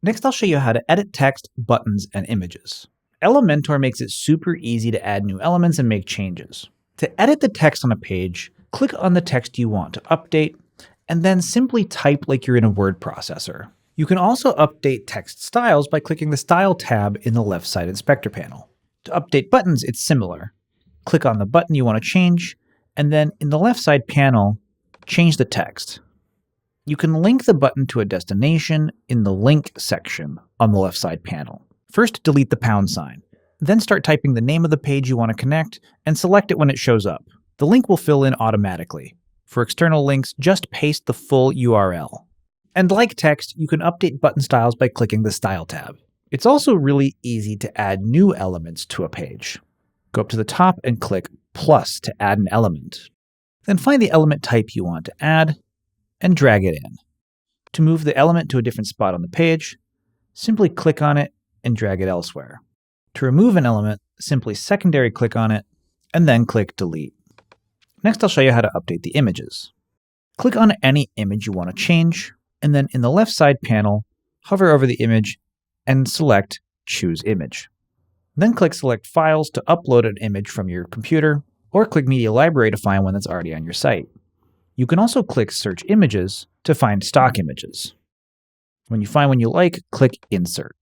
Next, I'll show you how to edit text, buttons, and images. Elementor makes it super easy to add new elements and make changes. To edit the text on a page, click on the text you want to update, and then simply type like you're in a word processor. You can also update text styles by clicking the Style tab in the left side inspector panel. To update buttons, it's similar. Click on the button you want to change, and then in the left side panel, change the text. You can link the button to a destination in the Link section on the left side panel. First, delete the pound sign. Then start typing the name of the page you want to connect and select it when it shows up. The link will fill in automatically. For external links, just paste the full URL. And like text, you can update button styles by clicking the Style tab. It's also really easy to add new elements to a page. Go up to the top and click plus to add an element. Then find the element type you want to add and drag it in. To move the element to a different spot on the page, simply click on it and drag it elsewhere. To remove an element, simply secondary click on it and then click delete. Next, I'll show you how to update the images. Click on any image you want to change, and then in the left side panel, hover over the image and select Choose Image. Then click Select Files to upload an image from your computer, or click Media Library to find one that's already on your site. You can also click Search Images to find stock images. When you find one you like, click Insert.